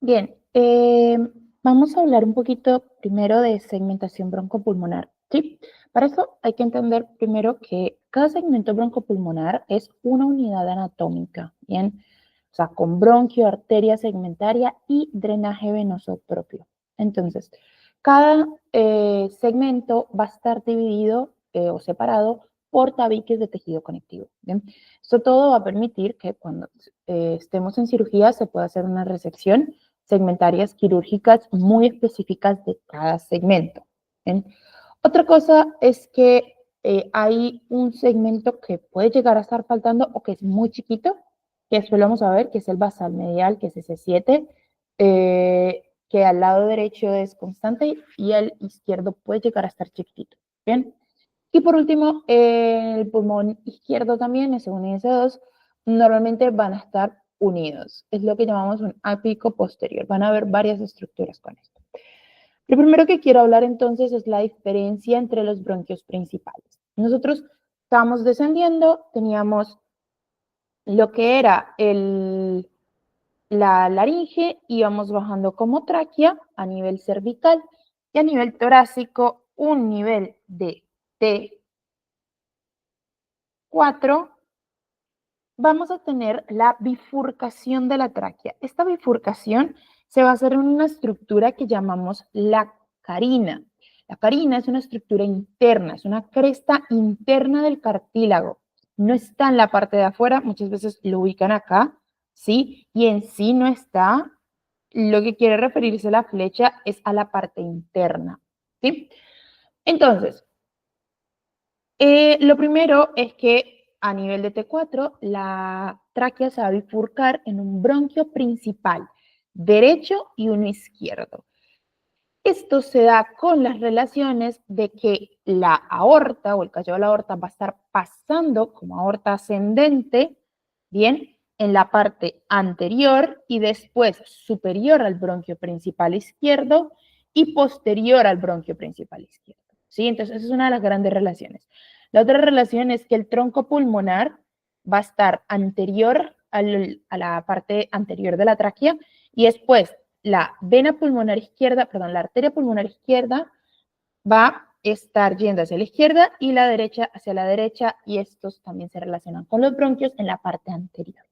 Bien, vamos a hablar un poquito primero de segmentación broncopulmonar, ¿sí? Para eso hay que entender primero que cada segmento broncopulmonar es una unidad anatómica, ¿bien? O sea, con bronquio, arteria segmentaria y drenaje venoso propio. Entonces, cada segmento va a estar dividido o separado por tabiques de tejido conectivo, ¿bien? Esto todo va a permitir que cuando estemos en cirugía se pueda hacer una resección segmentarias quirúrgicas muy específicas de cada segmento. ¿Bien? Otra cosa es que hay un segmento que puede llegar a estar faltando o que es muy chiquito, que después lo vamos a ver, que es el basal medial, que es ese 7, que al lado derecho es constante y el izquierdo puede llegar a estar chiquitito. ¿Bien? Y por último, el pulmón izquierdo también, S1 y S2, normalmente van a estar unidos. Es lo que llamamos un ápico posterior. Van a haber varias estructuras con esto. Lo primero que quiero hablar entonces es la diferencia entre los bronquios principales. Nosotros estábamos descendiendo, teníamos lo que era la laringe, íbamos bajando como tráquea a nivel cervical y a nivel torácico un nivel de T4, vamos a tener la bifurcación de la tráquea. Esta bifurcación se va a hacer en una estructura que llamamos la carina. La carina es una estructura interna, es una cresta interna del cartílago. No está en la parte de afuera, muchas veces lo ubican acá, ¿sí? Y en sí no está. Lo que quiere referirse la flecha es a la parte interna, ¿sí? Entonces, lo primero es que a nivel de T4, la tráquea se va a bifurcar en un bronquio principal derecho y uno izquierdo. Esto se da con las relaciones de que la aorta o el callo de la aorta va a estar pasando como aorta ascendente, bien, en la parte anterior y después superior al bronquio principal izquierdo y posterior al bronquio principal izquierdo. ¿Sí? Entonces, esa es una de las grandes relaciones. La otra relación es que el tronco pulmonar va a estar anterior a la parte anterior de la tráquea y después la vena pulmonar izquierda, perdón, la arteria pulmonar izquierda va a estar yendo hacia la izquierda y la derecha hacia la derecha y estos también se relacionan con los bronquios en la parte anterior.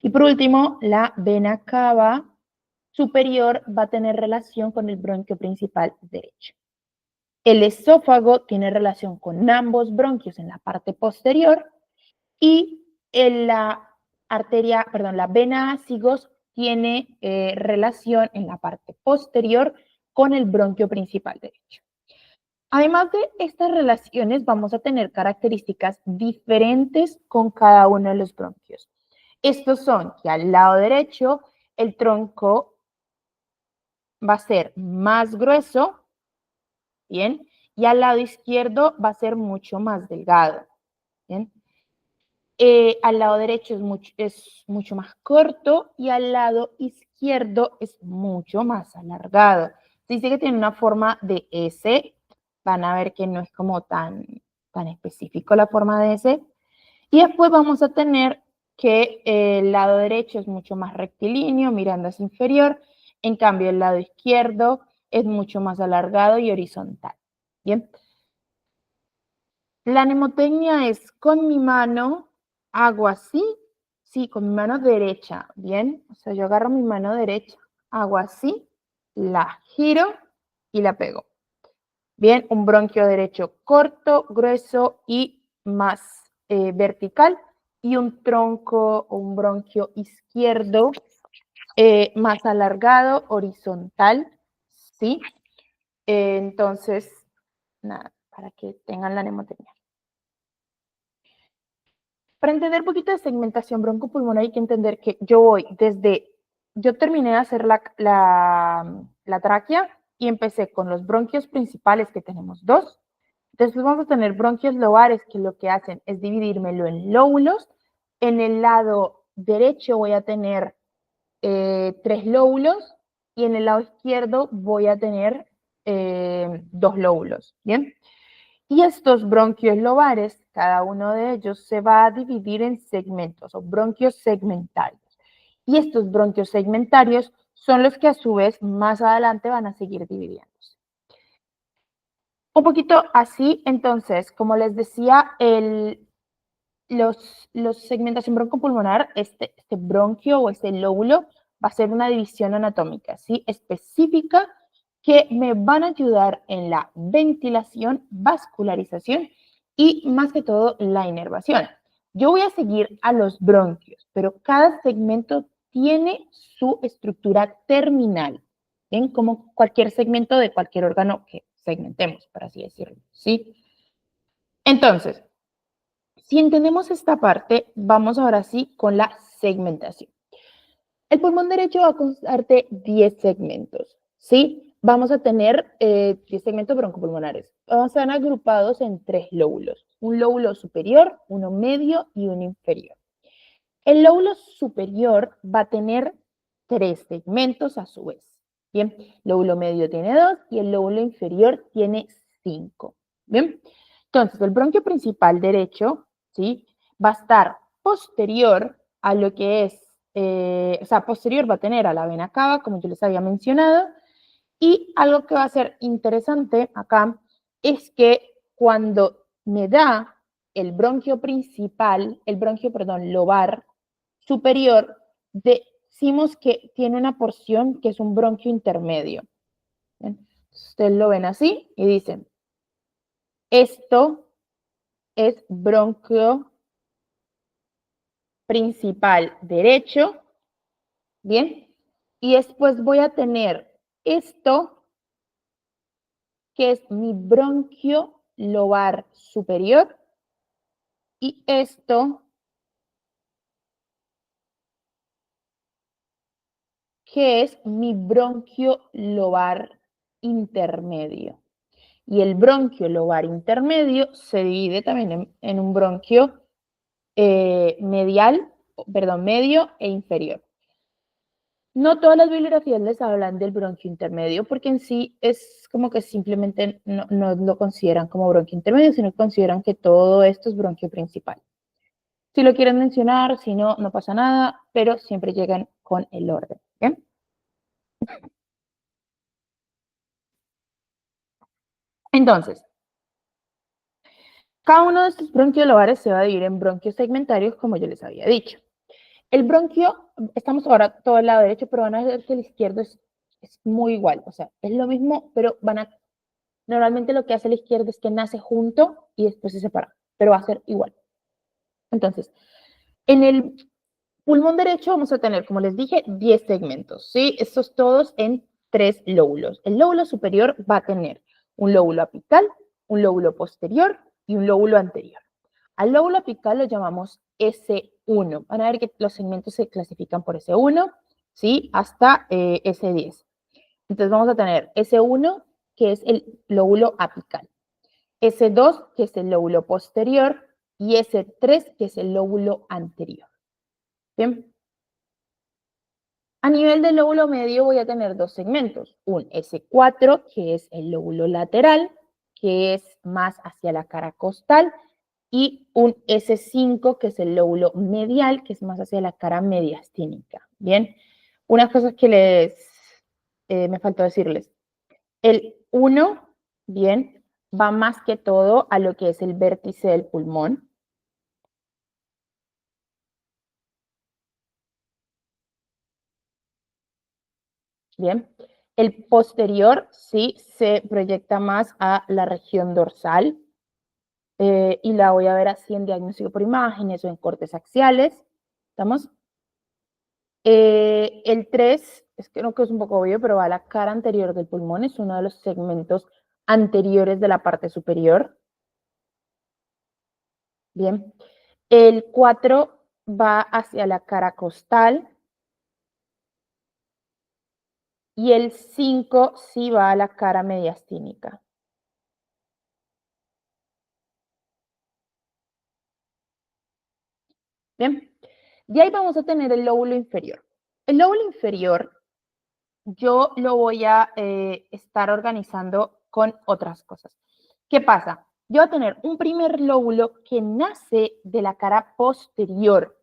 Y por último, la vena cava superior va a tener relación con el bronquio principal derecho. El esófago tiene relación con ambos bronquios en la parte posterior y en la arteria, perdón, la vena ácigos tiene relación en la parte posterior con el bronquio principal derecho. Además de estas relaciones, vamos a tener características diferentes con cada uno de los bronquios. Estos son que al lado derecho el tronco va a ser más grueso, ¿bien? Y al lado izquierdo va a ser mucho más delgado, ¿bien? Al lado derecho es mucho más corto y al lado izquierdo es mucho más alargado. Se dice que tiene una forma de S, van a ver que no es como tan específico la forma de S. Y después vamos a tener que el lado derecho es mucho más rectilíneo, mirando hacia inferior, en cambio el lado izquierdo es mucho más alargado y horizontal. Bien. La mnemotecnia es con mi mano, hago así, sí, con mi mano derecha, ¿bien? O sea, yo agarro mi mano derecha, hago así, la giro y la pego. Bien, un bronquio derecho corto, grueso y más vertical y un tronco o un bronquio izquierdo más alargado, horizontal, ¿sí? Entonces, nada, para que tengan la mnemotecnia. Para entender un poquito de segmentación broncopulmonar hay que entender que yo terminé de hacer la tráquea y empecé con los bronquios principales, que tenemos dos. Después vamos a tener bronquios lobares, que lo que hacen es dividírmelo en lóbulos. En el lado derecho voy a tener 3 lóbulos y en el lado izquierdo voy a tener 2 lóbulos, ¿bien? Y estos bronquios lobares, cada uno de ellos se va a dividir en segmentos o bronquios segmentarios. Y estos bronquios segmentarios son los que a su vez más adelante van a seguir dividiéndose. Un poquito así, entonces, como les decía, los segmentación broncopulmonar, este bronquio o este lóbulo va a ser una división anatómica, ¿sí? Específica que me van a ayudar en la ventilación, vascularización y más que todo la inervación. Yo voy a seguir a los bronquios, pero cada segmento tiene su estructura terminal, ¿bien? Como cualquier segmento de cualquier órgano que segmentemos, por así decirlo, ¿sí? Entonces, si entendemos esta parte, vamos ahora sí con la segmentación. El pulmón derecho va a constar de 10 segmentos, ¿sí? Vamos a tener 10 segmentos broncopulmonares. Están agrupados en 3 lóbulos. Un lóbulo superior, uno medio y uno inferior. El lóbulo superior va a tener 3 segmentos a su vez. Bien, el lóbulo medio tiene 2 y el lóbulo inferior tiene 5. Bien, entonces el bronquio principal derecho, ¿sí? Va a estar posterior a lo que es, o sea, posterior va a tener a la vena cava, como yo les había mencionado, y algo que va a ser interesante acá es que cuando me da el bronquio principal, el bronquio, perdón, lobar superior, decimos que tiene una porción que es un bronquio intermedio. ¿Bien? Ustedes lo ven así y dicen, esto es bronquio principal derecho, ¿bien? Y después voy a tener esto, que es mi bronquio lobar superior, y esto, que es mi bronquio lobar intermedio. Y el bronquio lobar intermedio se divide también en un bronquio medio e inferior. No todas las bibliografías les hablan del bronquio intermedio porque en sí es como que simplemente no lo consideran como bronquio intermedio, sino que consideran que todo esto es bronquio principal. Si lo quieren mencionar, si no, no pasa nada, pero siempre llegan con el orden. ¿Bien? Entonces, cada uno de estos bronquiolavares se va a dividir en bronquios segmentarios, como yo les había dicho. El bronquio, estamos ahora todo el lado derecho, pero van a ver que el izquierdo es muy igual, o sea, es lo mismo, pero normalmente lo que hace el izquierdo es que nace junto y después se separa, pero va a ser igual. Entonces, en el pulmón derecho vamos a tener, como les dije, 10 segmentos, ¿sí? Estos todos en 3 lóbulos. El lóbulo superior va a tener un lóbulo apical, un lóbulo posterior y un lóbulo anterior. Al lóbulo apical lo llamamos S1. Van a ver que los segmentos se clasifican por S1, ¿sí? Hasta S10. Entonces vamos a tener S1, que es el lóbulo apical, S2, que es el lóbulo posterior, y S3, que es el lóbulo anterior. Bien. A nivel del lóbulo medio voy a tener 2 segmentos, un S4, que es el lóbulo lateral, que es más hacia la cara costal, y un S5, que es el lóbulo medial, que es más hacia la cara mediastínica. Bien, unas cosas que me faltó decirles. El 1, bien, va más que todo a lo que es el vértice del pulmón. Bien. El posterior, sí, se proyecta más a la región dorsal y la voy a ver así en diagnóstico por imágenes o en cortes axiales. ¿Estamos? El 3, es que no que es un poco obvio, pero va a la cara anterior del pulmón, es uno de los segmentos anteriores de la parte superior. Bien. El 4 va hacia la cara costal. Y el 5 sí va a la cara mediastínica. Bien. De ahí vamos a tener el lóbulo inferior. El lóbulo inferior yo lo voy a estar organizando con otras cosas. ¿Qué pasa? Yo voy a tener un primer lóbulo que nace de la cara posterior.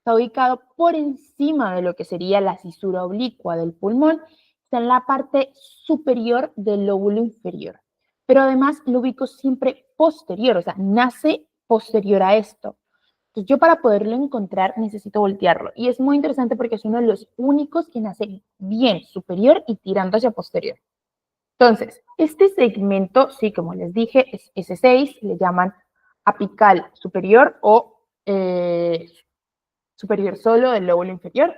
Está ubicado por encima de lo que sería la cisura oblicua del pulmón, está en la parte superior del lóbulo inferior. Pero además lo ubico siempre posterior, o sea, nace posterior a esto. Entonces yo para poderlo encontrar necesito voltearlo. Y es muy interesante porque es uno de los únicos que nace bien superior y tirando hacia posterior. Entonces, este segmento, sí, como les dije, es S6, le llaman apical superior o superior solo del lóbulo inferior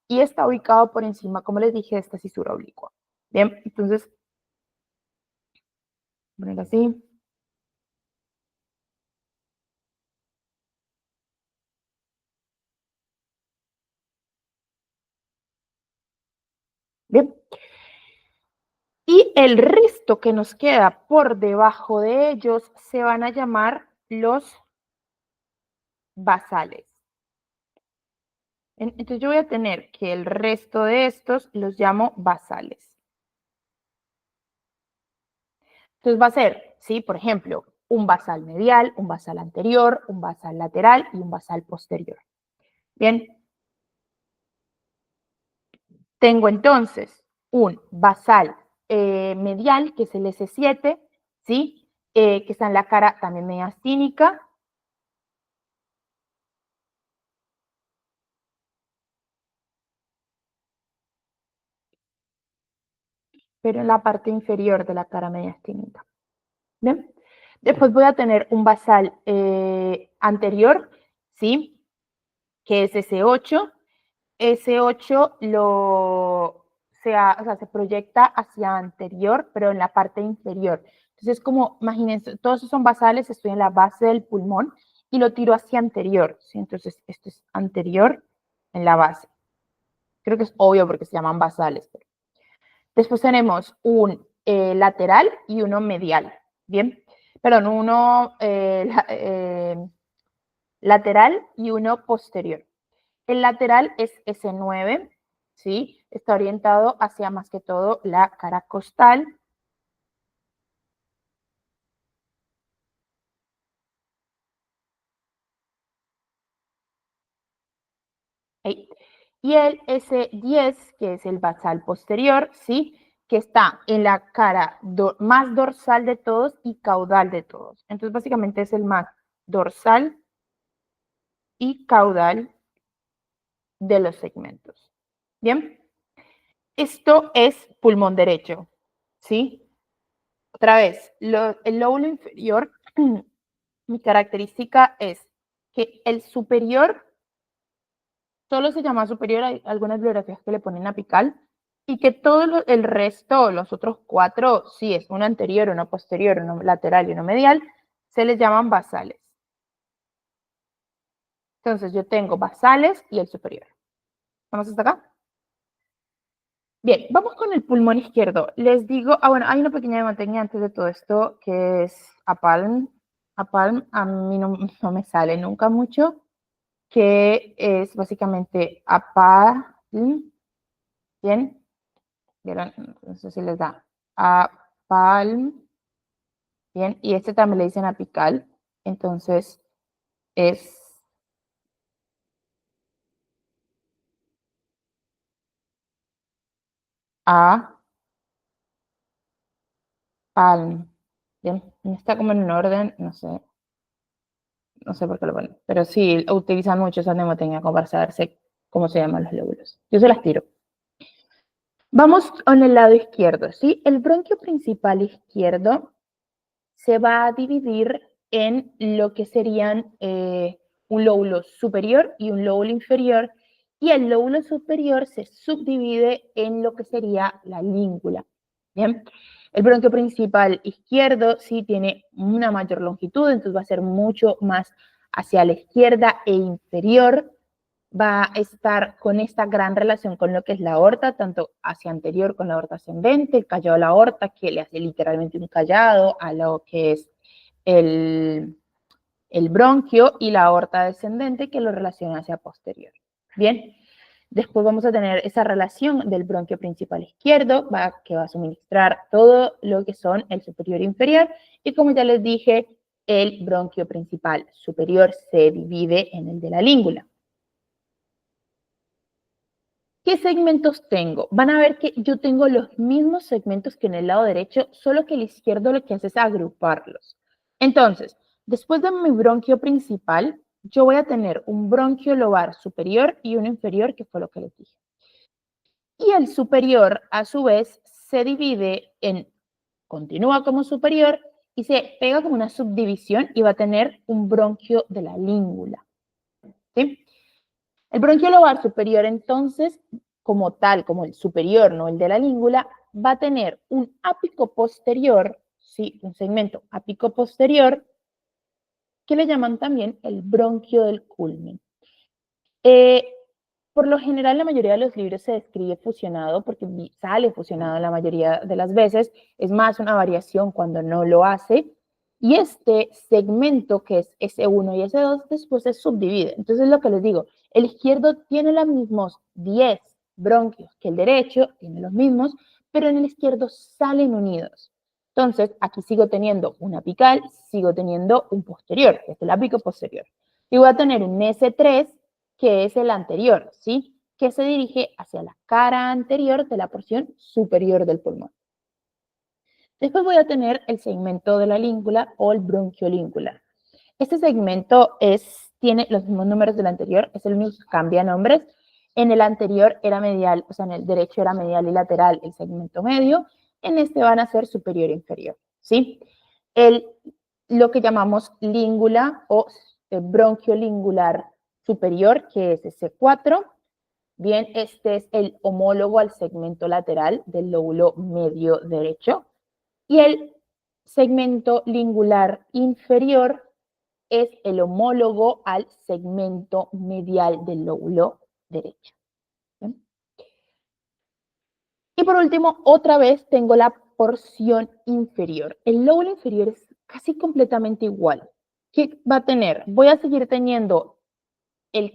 y está ubicado por encima, como les dije, de esta cisura oblicua. Bien, entonces, poner así. Bien. Y el resto que nos queda por debajo de ellos se van a llamar los basales. Entonces yo voy a tener que el resto de estos los llamo basales. Entonces va a ser, ¿sí? Por ejemplo, un basal medial, un basal anterior, un basal lateral y un basal posterior. Bien. Tengo entonces un basal medial, que es el S7, ¿sí? Que está en la cara también mediastínica. Pero en la parte inferior de la cara mediastínica. ¿Bien? Después voy a tener un basal anterior, ¿sí? Que es S8. S8 o sea, se proyecta hacia anterior, pero en la parte inferior. Entonces, como, imagínense, todos esos son basales, estoy en la base del pulmón y lo tiro hacia anterior, ¿sí? Entonces, esto es anterior en la base. Creo que es obvio porque se llaman basales. Pero. Después tenemos un lateral y uno medial, ¿bien? Perdón, uno lateral y uno posterior. El lateral es S9, ¿sí? Está orientado hacia más que todo la cara costal. ¿Sí? Y el S10, que es el basal posterior, ¿sí? Que está en la cara más dorsal de todos y caudal de todos. Entonces, básicamente es el más dorsal y caudal de los segmentos. ¿Bien? Esto es pulmón derecho, ¿sí? Otra vez, el lóbulo inferior, mi característica es que el superior solo se llama superior, hay algunas bibliografías que le ponen apical, y que todo el resto, los otros cuatro, sí, es uno anterior, uno posterior, uno lateral y uno medial, se les llaman basales. Entonces yo tengo basales y el superior. ¿Vamos hasta acá? Bien, vamos con el pulmón izquierdo. Les digo, bueno, hay una pequeña montaña antes de todo esto que es Apalm. Apalm a mí no me sale nunca mucho, que es básicamente Apalm. Bien, ¿vieron? No sé si les da Apalm. Bien, y este también le dicen apical. Entonces es Apalm. Bien, está como en un orden, no sé por qué lo ponen, pero sí utilizan mucho esa mnemotecnia como para saberse cómo se llaman los lóbulos. Yo se las tiro. Vamos con el lado izquierdo, ¿sí? El bronquio principal izquierdo se va a dividir en lo que serían un lóbulo superior y un lóbulo inferior, y el lóbulo superior se subdivide en lo que sería la língula. Bien, el bronquio principal izquierdo sí tiene una mayor longitud, entonces va a ser mucho más hacia la izquierda e inferior. Va a estar con esta gran relación con lo que es la aorta, tanto hacia anterior con la aorta ascendente, el callado de la aorta, que le hace literalmente un callado a lo que es el, el bronquio, y la aorta descendente, que lo relaciona hacia posterior. Bien, después vamos a tener esa relación del bronquio principal izquierdo, que va a suministrar todo lo que son el superior e inferior, y como ya les dije, el bronquio principal superior se divide en el de la língula. ¿Qué segmentos tengo? Van a ver que yo tengo los mismos segmentos que en el lado derecho, solo que el izquierdo lo que hace es agruparlos. Entonces, después de mi bronquio principal, yo voy a tener un bronquio lobar superior y uno inferior, que fue lo que les dije. Y el superior, a su vez, se divide en, continúa como superior y se pega como una subdivisión y va a tener un bronquio de la língula. ¿Sí? El bronquio lobar superior, entonces, como tal, como el superior, no el de la língula, va a tener un ápico posterior, sí, un segmento ápico posterior, que le llaman también el bronquio del culmen. Eh, por lo general, la mayoría de los libros se describe fusionado porque sale fusionado la mayoría de las veces. Es más una variación cuando no lo hace. Y este segmento, que es S1 y S2, después se subdivide. Entonces, lo que les digo, el izquierdo tiene los mismos 10 bronquios que el derecho, tiene los mismos, pero en el izquierdo salen unidos. Entonces, aquí sigo teniendo un apical, sigo teniendo un posterior, que es el ápico posterior. Y voy a tener un S3 que es el anterior, ¿sí? Que se dirige hacia la cara anterior de la porción superior del pulmón. Después voy a tener el segmento de la língula o el bronquiolíngular. Este segmento tiene los mismos números del anterior, es el único que cambia nombres. En el anterior era medial, o sea, en el derecho era medial y lateral el segmento medio. En este van a ser superior e inferior, ¿sí? Lo que llamamos língula o bronquiolingular superior, que es ese 4. Bien, este es el homólogo al segmento lateral del lóbulo medio derecho. Y el segmento lingular inferior es el homólogo al segmento medial del lóbulo derecho. ¿Bien? Y por último, otra vez tengo la porción inferior. El lóbulo inferior es casi completamente igual. ¿Qué va a tener? Voy a seguir teniendo el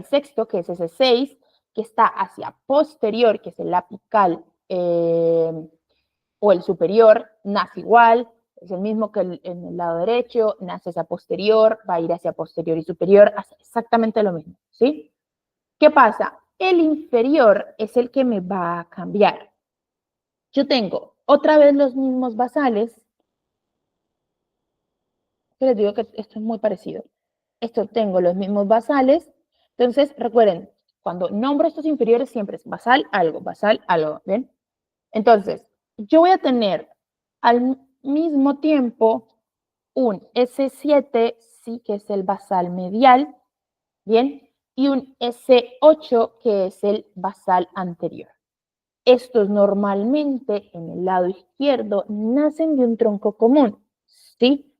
sexto, que es ese 6, que está hacia posterior, que es el apical o el superior, nace igual, es el mismo que en el lado derecho, nace hacia posterior, va a ir hacia posterior y superior, hace exactamente lo mismo, ¿sí? ¿Qué pasa? El inferior es el que me va a cambiar. Yo tengo otra vez los mismos basales, que les digo que esto es muy parecido. Esto tengo los mismos basales. Entonces, recuerden, cuando nombro estos inferiores siempre es basal, algo, ¿ven? Entonces, yo voy a tener al mismo tiempo un S7, sí, que es el basal medial, ¿bien? Y un S8, que es el basal anterior. Estos normalmente en el lado izquierdo nacen de un tronco común, ¿sí?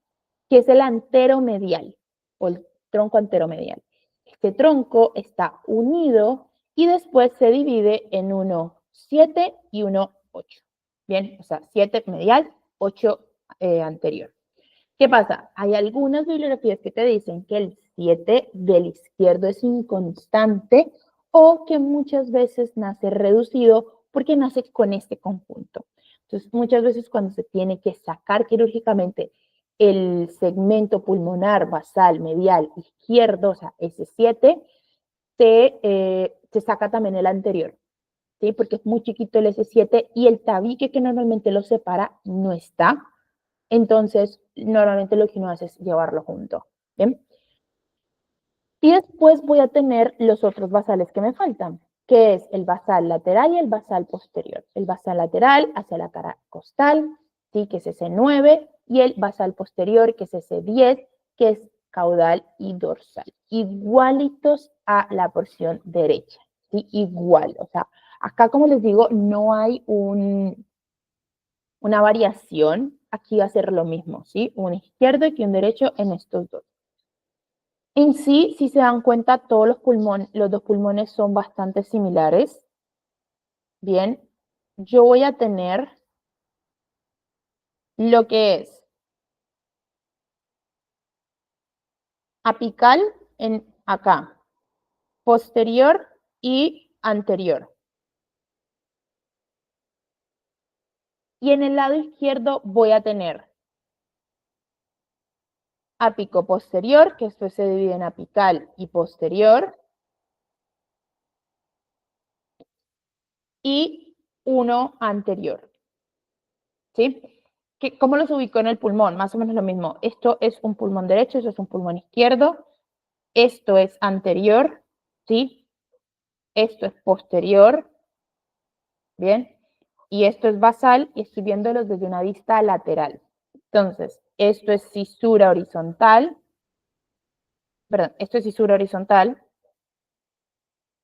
Que es el anteromedial o el tronco anteromedial. Este tronco está unido y después se divide en uno 7 y uno 8. Bien, o sea, 7 medial, 8 anterior. ¿Qué pasa? Hay algunas bibliografías que te dicen que el 7 del izquierdo es inconstante o que muchas veces nace reducido porque nace con este conjunto. Entonces, muchas veces cuando se tiene que sacar quirúrgicamente el segmento pulmonar basal medial izquierdo, o sea, S7, se saca también el anterior, ¿sí? Porque es muy chiquito el S7 y el tabique que normalmente lo separa no está. Entonces, normalmente lo que uno hace es llevarlo junto. ¿Bien? Y después voy a tener los otros basales que me faltan, que es el basal lateral y el basal posterior. El basal lateral hacia la cara costal, ¿sí? Que es ese 9, y el basal posterior, que es ese 10, que es caudal y dorsal. Igualitos a la porción derecha, ¿sí? Igual. O sea, acá, como les digo, no hay una variación. Aquí va a ser lo mismo, ¿sí? Un izquierdo y un derecho en estos dos. En sí, si se dan cuenta, todos los dos pulmones son bastante similares. Bien, yo voy a tener lo que es apical en acá, posterior y anterior. Y en el lado izquierdo voy a tener ápico posterior, que esto se divide en apical y posterior, y uno anterior, ¿sí? ¿Cómo los ubico en el pulmón? Más o menos lo mismo. Esto es un pulmón derecho, eso es un pulmón izquierdo, esto es anterior, ¿sí? Esto es posterior, ¿bien? Y esto es basal y estoy viéndolos desde una vista lateral. Entonces, esto es cisura horizontal, perdón, esto es cisura horizontal,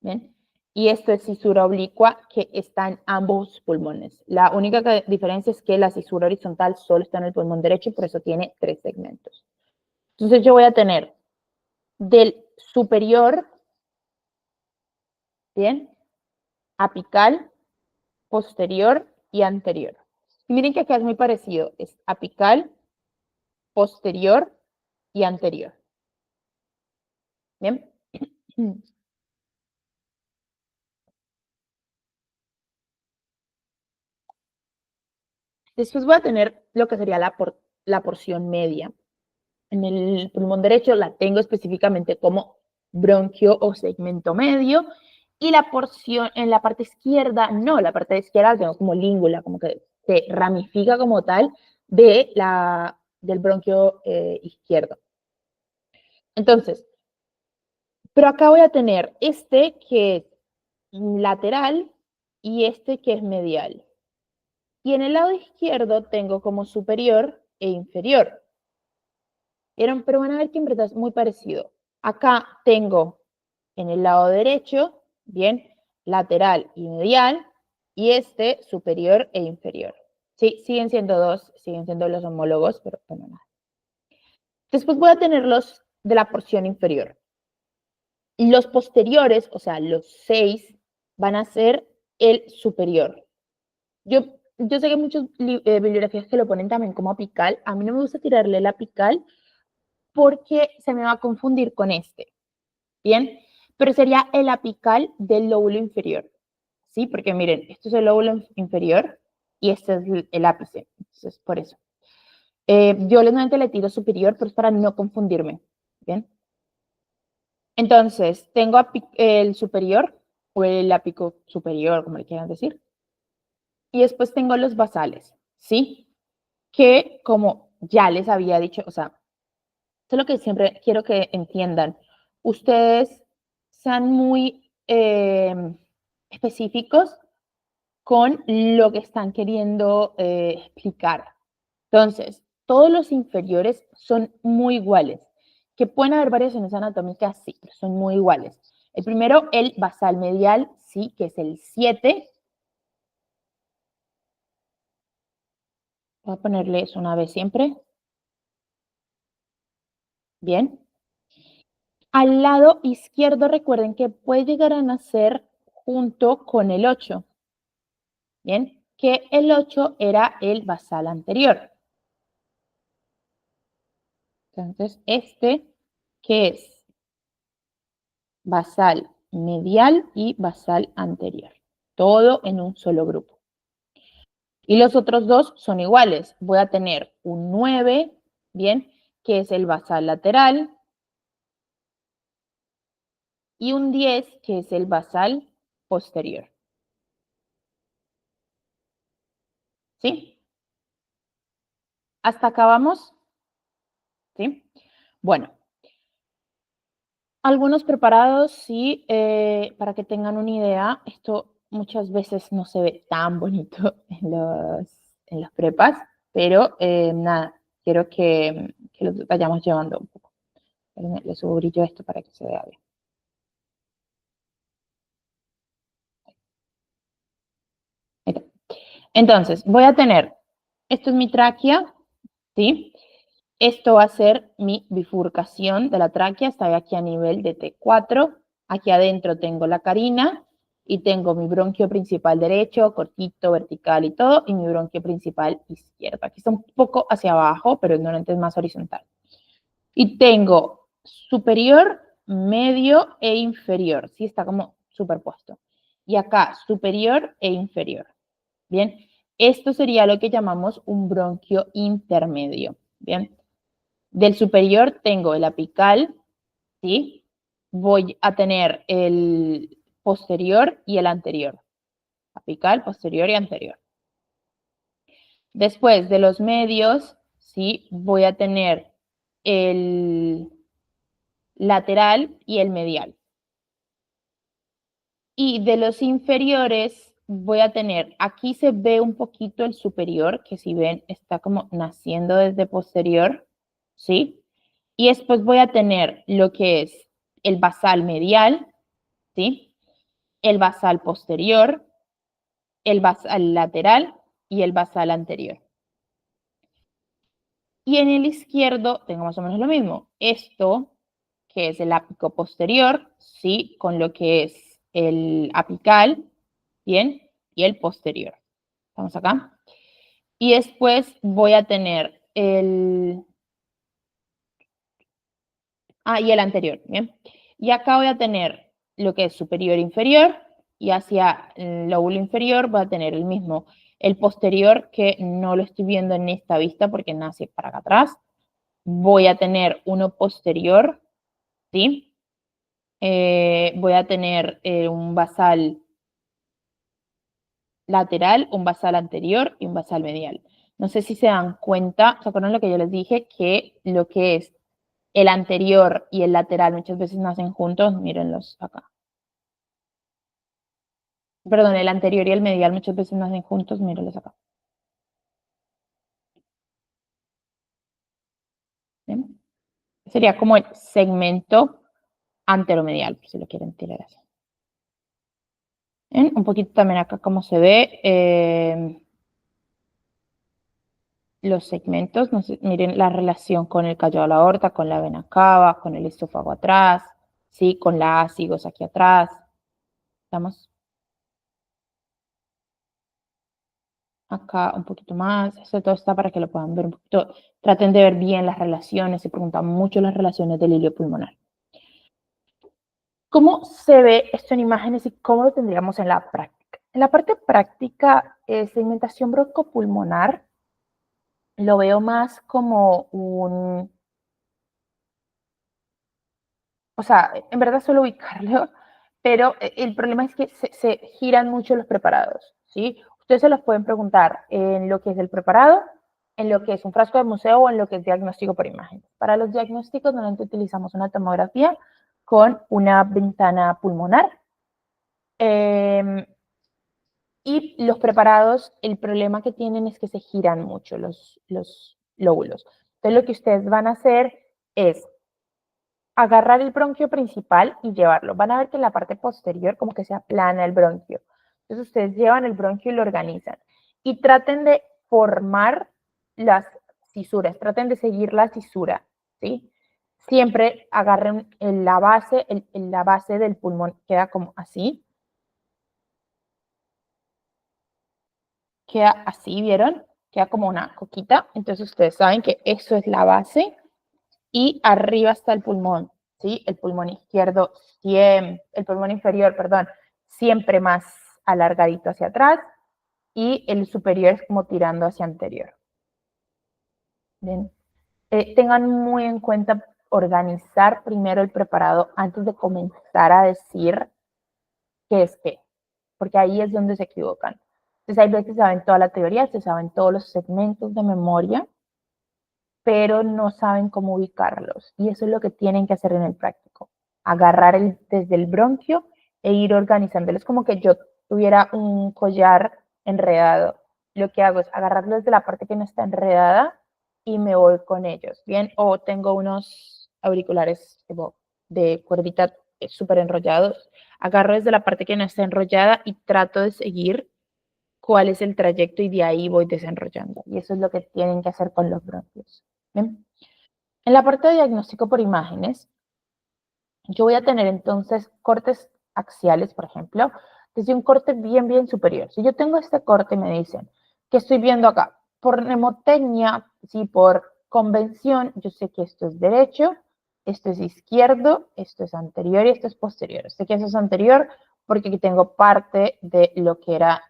¿bien? Y esto es cisura oblicua que está en ambos pulmones. La única diferencia es que la cisura horizontal solo está en el pulmón derecho y por eso tiene 3 segmentos. Entonces yo voy a tener del superior, ¿bien? Apical, posterior y anterior. Y miren que acá es muy parecido, es apical, posterior y anterior. ¿Bien? Después voy a tener lo que sería la porción media. En el pulmón derecho la tengo específicamente como bronquio o segmento medio y la porción en la parte izquierda no, la parte izquierda la tengo como língula, como que se ramifica como tal del bronquio izquierdo. Entonces, pero acá voy a tener este que es lateral y este que es medial. Y en el lado izquierdo tengo como superior e inferior. Pero van a ver que en verdad es muy parecido. Acá tengo en el lado derecho, bien, lateral y medial, y este superior e inferior. Sí, siguen siendo dos, siguen siendo los homólogos, pero bueno, nada. Después voy a tener los de la porción inferior. Los posteriores, o sea, los 6, van a ser el superior. Yo sé que muchas bibliografías que lo ponen también como apical. A mí no me gusta tirarle el apical porque se me va a confundir con este. Bien, pero sería el apical del lóbulo inferior. ¿Sí? Porque miren, esto es el lóbulo inferior y este es el ápice. Entonces, por eso. Yo normalmente le tiro superior, pero es para no confundirme. Bien. Entonces, tengo el superior o el ápico superior, como le quieran decir. Y después tengo los basales, ¿sí? Que como ya les había dicho, o sea, eso es lo que siempre quiero que entiendan. Ustedes sean muy específicos con lo que están queriendo explicar. Entonces, todos los inferiores son muy iguales. Que pueden haber variaciones anatómicas, sí, pero son muy iguales. El primero, el basal medial, sí, que es el 7. Voy a ponerle eso una vez siempre. Bien. Al lado izquierdo, recuerden que puede llegar a nacer junto con el 8. Bien, que el 8 era el basal anterior. Entonces, este que es basal medial y basal anterior. Todo en un solo grupo. Y los otros dos son iguales. Voy a tener un 9, bien, que es el basal lateral, y un 10, que es el basal posterior. ¿Sí? ¿Hasta acá vamos? ¿Sí? Bueno, algunos preparados, sí, para que tengan una idea, esto muchas veces no se ve tan bonito en los prepas, pero nada, quiero que los vayamos llevando un poco. Le subo brillo a esto para que se vea bien. Entonces, voy a tener, esto es mi tráquea, ¿sí? Esto va a ser mi bifurcación de la tráquea, está aquí a nivel de T4. Aquí adentro tengo la carina y tengo mi bronquio principal derecho, cortito, vertical y todo, y mi bronquio principal izquierdo. Aquí está un poco hacia abajo, pero normalmente es más horizontal. Y tengo superior, medio e inferior, ¿sí? Está como superpuesto. Y acá superior e inferior. Bien, esto sería lo que llamamos un bronquio intermedio. Bien, del superior tengo el apical, ¿sí? Voy a tener el posterior y el anterior. apical, posterior y anterior. Después de los medios, ¿sí? Voy a tener el lateral y el medial. Y de los inferiores voy a tener, aquí se ve un poquito el superior, que si ven está como naciendo desde posterior, ¿sí? Y después voy a tener lo que es el basal medial, ¿sí? El basal posterior, el basal lateral y el basal anterior. Y en el izquierdo tengo más o menos lo mismo. Esto, que es el ápico posterior, ¿sí? Con lo que es el apical, ¿bien? Y el posterior. ¿Estamos acá? Y después voy a tener y el anterior, ¿bien? Y acá voy a tener lo que es superior e inferior, y hacia el lóbulo inferior voy a tener el mismo. El posterior, que no lo estoy viendo en esta vista porque nace para acá atrás. Voy a tener uno posterior, ¿sí? Voy a tener un basal lateral, un basal anterior y un basal medial. No sé si se dan cuenta, ¿se acuerdan lo que yo les dije? Que lo que es el anterior y el lateral muchas veces nacen juntos, mírenlos acá. Perdón, el anterior y el medial muchas veces nacen juntos, mírenlos acá. ¿Ven? Sería como el segmento anteromedial, si lo quieren tirar así. ¿Ven? Un poquito también acá como se ve. Los segmentos, no sé, miren la relación con el callo de la aorta, con la vena cava, con el esófago atrás, ¿sí? Con la ácigos aquí atrás. Estamos acá un poquito más. Esto todo está para que lo puedan ver un poquito. Traten de ver bien las relaciones. Se preguntan mucho las relaciones del hilio pulmonar. ¿Cómo se ve esto en imágenes y cómo lo tendríamos en la práctica? En la parte práctica, segmentación broncopulmonar lo veo más como o sea, en verdad solo ubicarlo, pero el problema es que se giran mucho los preparados, ¿sí? Ustedes se los pueden preguntar en lo que es el preparado, en lo que es un frasco de museo o en lo que es diagnóstico por imagen. Para los diagnósticos normalmente utilizamos una tomografía con una ventana pulmonar. Y los preparados, el problema que tienen es que se giran mucho los lóbulos. Entonces lo que ustedes van a hacer es agarrar el bronquio principal y llevarlo. Van a ver que en la parte posterior como que se aplana el bronquio. Entonces ustedes llevan el bronquio y lo organizan. Y traten de formar las cisuras, traten de seguir la cisura, ¿sí? Siempre agarren la base del pulmón, queda como así. Queda así, ¿vieron? Queda como una coquita. Entonces ustedes saben que eso es la base y arriba está el pulmón, ¿sí? El pulmón izquierdo, el pulmón inferior, perdón, siempre más alargadito hacia atrás y el superior es como tirando hacia anterior. Bien. Tengan muy en cuenta organizar primero el preparado antes de comenzar a decir qué es qué, porque ahí es donde se equivocan. Entonces hay veces que saben toda la teoría, se saben todos los segmentos de memoria, pero no saben cómo ubicarlos. Y eso es lo que tienen que hacer en el práctico. Agarrar desde el bronquio e ir organizándolo. Es como que yo tuviera un collar enredado. Lo que hago es agarrarlo desde la parte que no está enredada y me voy con ellos, ¿bien? O tengo unos auriculares de cuerdita súper enrollados. Agarro desde la parte que no está enrollada y trato de seguir cuál es el trayecto y de ahí voy desenrollando. Y eso es lo que tienen que hacer con los bronquios. ¿Bien? En la parte de diagnóstico por imágenes, yo voy a tener entonces cortes axiales, por ejemplo, desde un corte bien superior. Si yo tengo este corte, me dicen, ¿qué estoy viendo acá? Por mnemotecnia, sí, por convención, yo sé que esto es derecho, esto es izquierdo, esto es anterior y esto es posterior. Sé que eso es anterior porque aquí tengo parte de lo que era,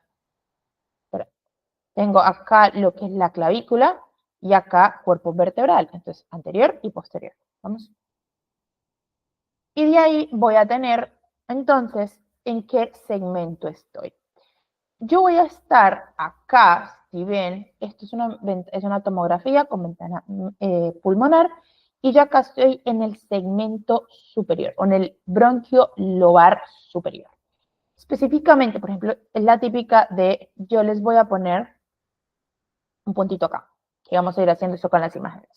tengo acá lo que es la clavícula y acá cuerpo vertebral, entonces anterior y posterior. Vamos. Y de ahí voy a tener entonces en qué segmento estoy. yo voy a estar acá, si ven, esto es una tomografía con ventana pulmonar, y yo acá estoy en el segmento superior, o en el bronquio lobar superior. Específicamente, por ejemplo, es la típica de, yo les voy a poner un puntito acá, que vamos a ir haciendo eso con las imágenes.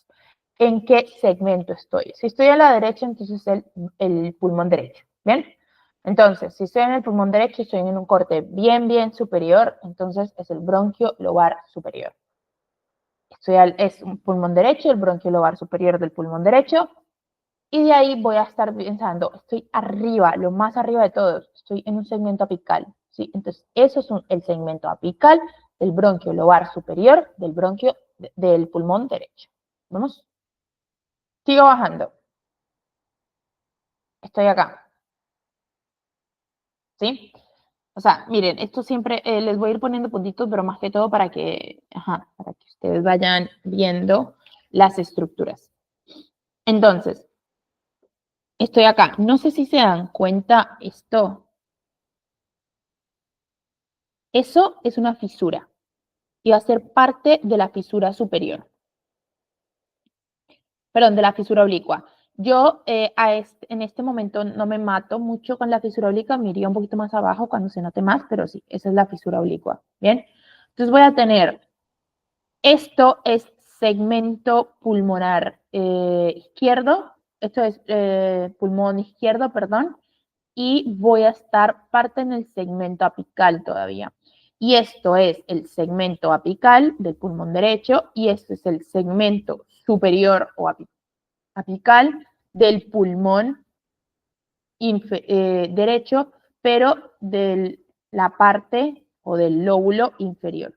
¿En qué segmento estoy? Si estoy a la derecha, entonces es el pulmón derecho, ¿bien? Entonces, si estoy en el pulmón derecho, estoy en un corte bien superior, entonces es el bronquio lobar superior. Es un pulmón derecho, el bronquio lobar superior del pulmón derecho, y de ahí voy a estar pensando, estoy arriba, lo más arriba de todos, estoy en un segmento apical, ¿sí? Entonces, eso es el segmento apical del bronquio lobar superior del bronquio del pulmón derecho. ¿Vamos? Sigo bajando. Estoy acá, ¿sí? O sea, miren, esto siempre les voy a ir poniendo puntitos, pero más que todo para que ustedes vayan viendo las estructuras. Entonces, estoy acá. No sé si se dan cuenta esto. Eso es una fisura y va a ser parte de la fisura superior. Perdón, de la fisura oblicua. Yo en este momento no me mato mucho con la fisura oblicua, me iría un poquito más abajo cuando se note más, pero sí, esa es la fisura oblicua. Bien, entonces voy a tener, esto es segmento pulmonar izquierdo, esto es pulmón izquierdo, perdón, y voy a estar parte en el segmento apical todavía. Y esto es el segmento apical del pulmón derecho y este es el segmento superior o apical del pulmón derecho, pero de la parte o del lóbulo inferior.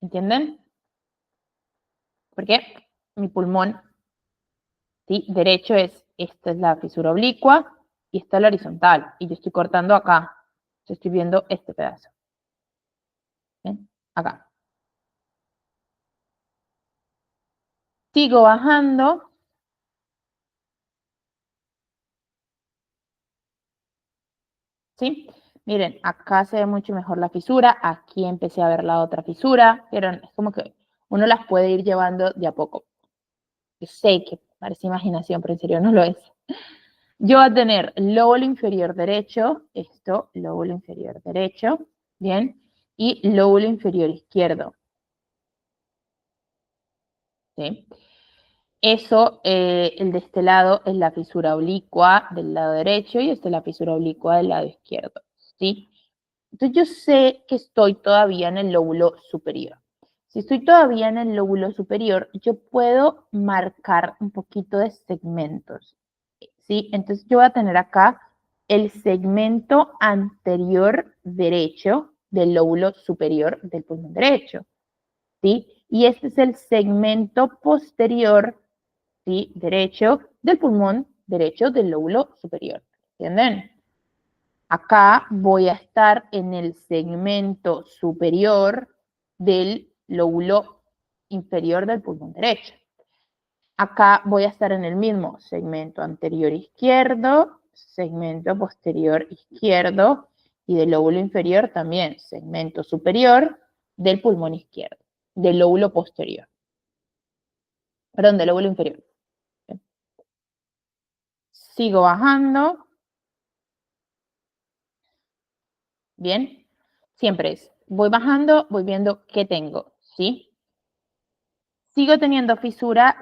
¿Entienden? Porque mi pulmón, ¿sí? Derecho esta es la fisura oblicua y esta es la horizontal. Y yo estoy cortando acá. Yo estoy viendo este pedazo. ¿Ven? Acá. Sigo bajando. ¿Sí? Miren, acá se ve mucho mejor la fisura. Aquí empecé a ver la otra fisura. Pero es como que uno las puede ir llevando de a poco. Yo sé que parece imaginación, pero en serio no lo es. Yo voy a tener lóbulo inferior derecho, lóbulo inferior derecho, ¿bien? Y lóbulo inferior izquierdo, ¿sí? Eso, el de este lado es la fisura oblicua del lado derecho y esta es la fisura oblicua del lado izquierdo, ¿sí? Entonces yo sé que estoy todavía en el lóbulo superior. Si estoy todavía en el lóbulo superior, yo puedo marcar un poquito de segmentos, ¿sí? Entonces yo voy a tener acá el segmento anterior derecho del lóbulo superior del pulmón derecho, ¿sí? Y este es el segmento posterior, ¿sí? Derecho del pulmón derecho del lóbulo superior, ¿entienden? Acá voy a estar en el segmento superior del lóbulo inferior del pulmón derecho. Acá voy a estar en el mismo segmento anterior izquierdo, segmento posterior izquierdo y del lóbulo inferior también, segmento superior del pulmón izquierdo, del lóbulo posterior. Perdón, del lóbulo inferior. Sigo bajando. Bien. Siempre voy bajando, voy viendo qué tengo, ¿sí? Sigo teniendo fisura,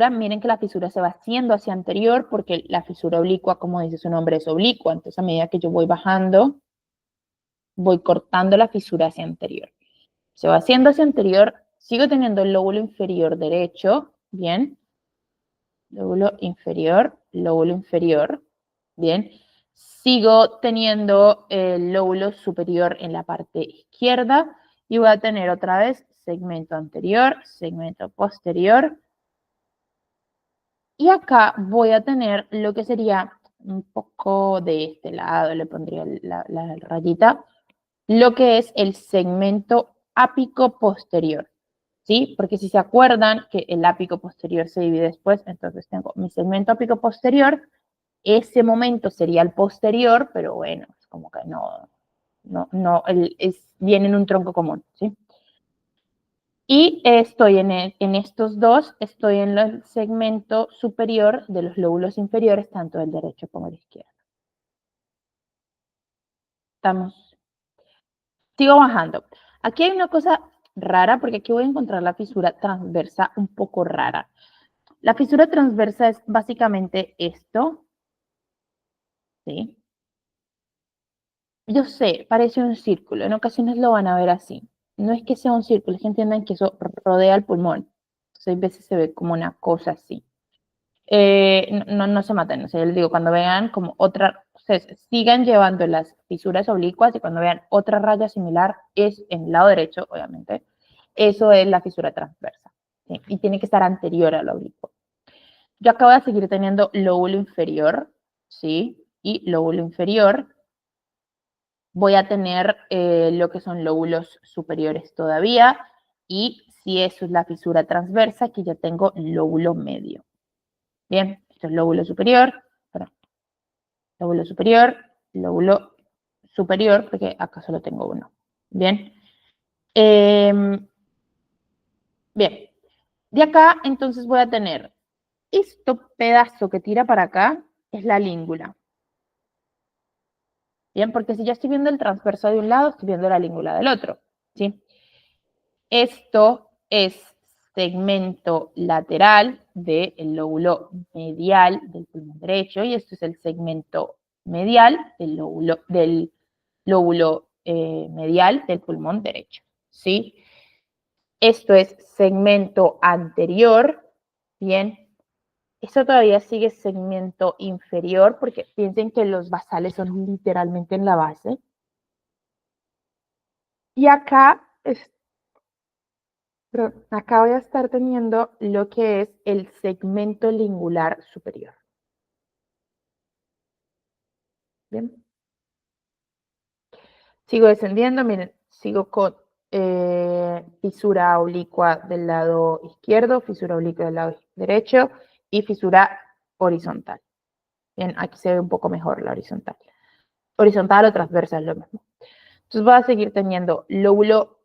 miren que la fisura se va haciendo hacia anterior porque la fisura oblicua, como dice su nombre, es oblicua, entonces a medida que yo voy bajando, voy cortando la fisura hacia anterior. Se va haciendo hacia anterior, sigo teniendo el lóbulo inferior derecho, bien, lóbulo inferior, bien. Sigo teniendo el lóbulo superior en la parte izquierda y voy a tener otra vez segmento anterior, segmento posterior. Y acá voy a tener lo que sería un poco de este lado, le pondría la rayita, lo que es el segmento ápico posterior. ¿Sí? Porque si se acuerdan que el ápico posterior se divide después, entonces tengo mi segmento ápico posterior ese momento sería el posterior, pero bueno, es como que viene en un tronco común, ¿sí? Y estoy en estos dos, estoy en el segmento superior de los lóbulos inferiores, tanto del derecho como del izquierdo. Estamos. Sigo bajando. Aquí hay una cosa rara, porque aquí voy a encontrar la fisura transversa un poco rara. La fisura transversa es básicamente esto, ¿sí? Yo sé, parece un círculo, en ocasiones lo van a ver así. No es que sea un círculo, es que entiendan que eso rodea el pulmón. Entonces, a veces se ve como una cosa así. No se maten, o sea, les digo, cuando vean como otra, o sea, sigan llevando las fisuras oblicuas y cuando vean otra raya similar, es en el lado derecho, obviamente, eso es la fisura transversa, ¿sí? Y tiene que estar anterior al oblicuo. Yo acabo de seguir teniendo lóbulo inferior, ¿sí? Y lóbulo inferior, voy a tener lo que son lóbulos superiores todavía, y si eso es la fisura transversa, aquí ya tengo lóbulo medio. Bien, esto es lóbulo superior, perdón, lóbulo superior, lóbulo superior, porque acá solo tengo uno. Bien. Bien. De acá, entonces voy a tener este pedazo que tira para acá, es la língula. Bien, porque si ya estoy viendo el transverso de un lado, estoy viendo la língula del otro. ¿Sí? Esto es segmento lateral del lóbulo medial del pulmón derecho y esto es el segmento medial del lóbulo medial del pulmón derecho. ¿Sí? Esto es segmento anterior. Bien. Esto todavía sigue segmento inferior porque piensen que los basales son literalmente en la base. Y acá acá voy a estar teniendo lo que es el segmento lingular superior. Bien. Sigo descendiendo, miren, sigo con fisura oblicua del lado izquierdo, fisura oblicua del lado derecho y fisura horizontal. Bien, aquí se ve un poco mejor la horizontal. Horizontal o transversal es lo mismo. Entonces voy a seguir teniendo lóbulo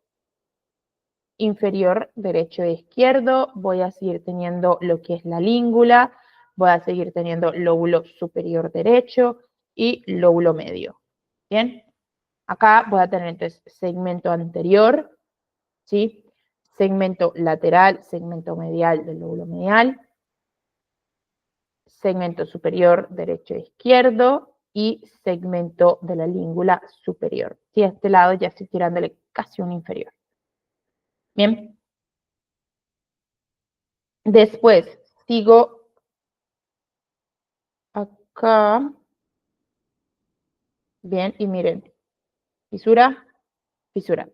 inferior derecho e izquierdo, voy a seguir teniendo lo que es la língula, voy a seguir teniendo lóbulo superior derecho y lóbulo medio. Bien, acá voy a tener entonces segmento anterior, ¿sí? Segmento lateral, segmento medial del lóbulo medial, segmento superior derecho e izquierdo y segmento de la língula superior. Y a este lado ya estoy tirándole casi un inferior. Bien. Después sigo acá. Bien, y miren, fisura, fisura.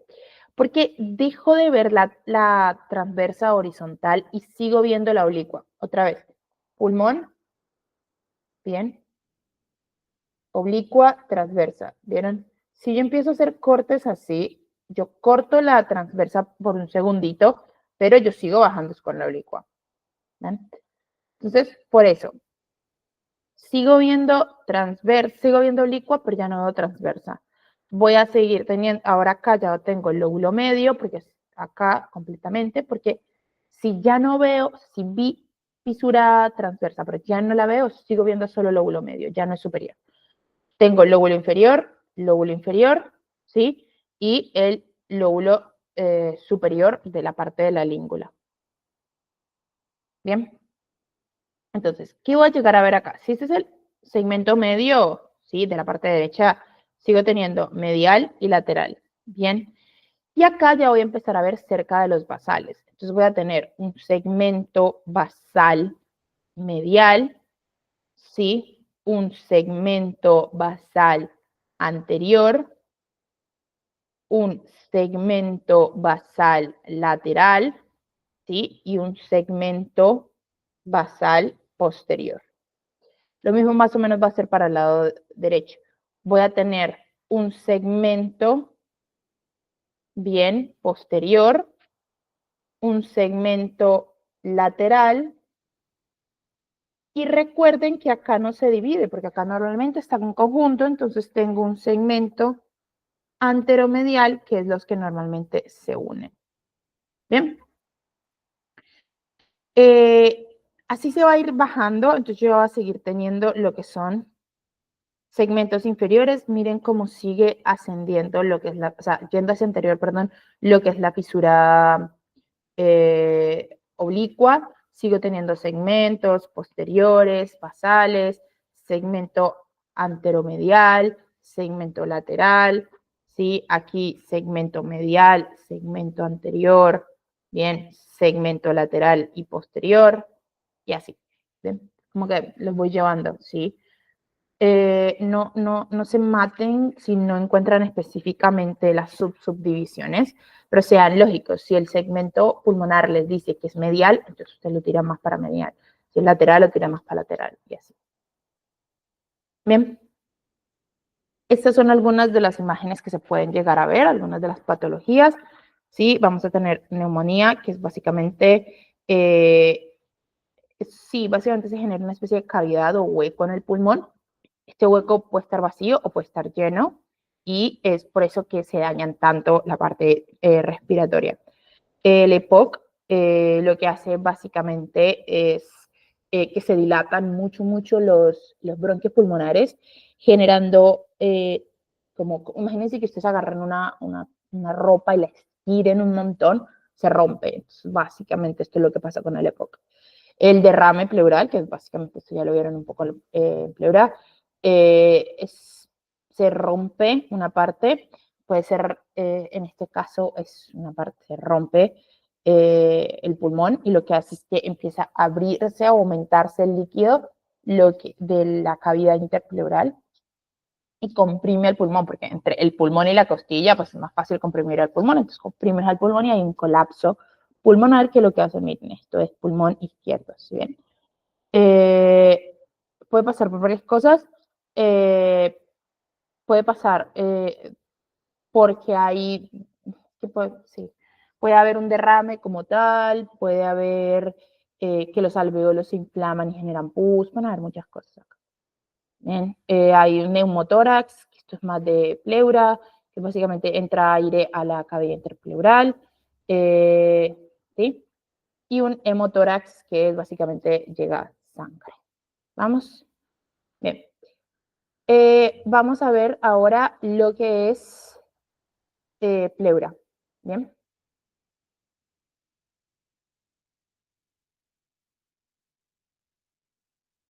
Porque dejo de ver la transversa horizontal y sigo viendo la oblicua. Otra vez, pulmón, bien, oblicua, transversa, ¿vieron? Si yo empiezo a hacer cortes así, yo corto la transversa por un segundito, pero yo sigo bajando con la oblicua. ¿Ven? Entonces, por eso, sigo viendo oblicua, pero ya no veo transversa. Voy a seguir teniendo, ahora acá ya tengo el lóbulo medio, porque es acá completamente, porque si ya no veo, si vi fisura transversa, pero ya no la veo, sigo viendo solo el lóbulo medio, ya no es superior. Tengo el lóbulo inferior, ¿sí? Y el lóbulo superior de la parte de la língula. Bien. Entonces, ¿qué voy a llegar a ver acá? Si este es el segmento medio, ¿sí? De la parte derecha, sigo teniendo medial y lateral. Bien. Y acá ya voy a empezar a ver cerca de los basales. Entonces voy a tener un segmento basal medial, ¿sí? Un segmento basal anterior, un segmento basal lateral, ¿sí? Y un segmento basal posterior. Lo mismo más o menos va a ser para el lado derecho. Voy a tener un segmento bien posterior, un segmento lateral Y recuerden que acá no se divide, porque acá normalmente está en conjunto, entonces tengo un segmento anteromedial, que es los que normalmente se unen. Bien. Así se va a ir bajando, entonces yo voy a seguir teniendo lo que son segmentos inferiores. Miren cómo sigue ascendiendo lo que es la, o sea, yendo hacia anterior, perdón, lo que es la fisura oblicua. Sigo teniendo segmentos posteriores, basales, segmento anteromedial, segmento lateral, ¿sí? Aquí segmento medial, segmento anterior, bien, segmento lateral y posterior, y así. ¿Bien? Como que los voy llevando, ¿sí? No se maten si no encuentran específicamente las subdivisiones, pero sean lógicos. Si el segmento pulmonar les dice que es medial, entonces usted lo tira más para medial. Si es lateral, lo tira más para lateral y así. Bien. Estas son algunas de las imágenes que se pueden llegar a ver, algunas de las patologías. Sí, vamos a tener neumonía, que es básicamente, sí, básicamente se genera una especie de cavidad o hueco en el pulmón. Este hueco puede estar vacío o puede estar lleno y es por eso que se dañan tanto la parte respiratoria. El EPOC lo que hace básicamente es que se dilatan mucho los bronquios pulmonares, generando como, imagínense que ustedes agarran una ropa y la estiren un montón, se rompe. Entonces, básicamente esto es lo que pasa con el EPOC. El derrame pleural, que básicamente esto ya lo vieron un poco en pleura, se rompe una parte, puede ser, en este caso es una parte, se rompe el pulmón y lo que hace es que empieza a abrirse, a aumentarse el líquido de la cavidad interpleural y comprime el pulmón, porque entre el pulmón y la costilla, pues es más fácil comprimir el pulmón, entonces comprimes al pulmón y hay un colapso pulmonar que lo que hace, miren, esto es pulmón izquierdo, ¿sí ven? Puede pasar por varias cosas, puede pasar porque hay, sí, puede haber un derrame como tal, puede haber que los alveolos se inflaman y generan pus, van a haber muchas cosas acá. Bien. Hay un neumotórax, que esto es más de pleura, que básicamente entra aire a la cavidad interpleural, ¿sí? Y un hemotórax, que es básicamente llega sangre. ¿Vamos? Bien. Vamos a ver ahora lo que es pleura. Bien.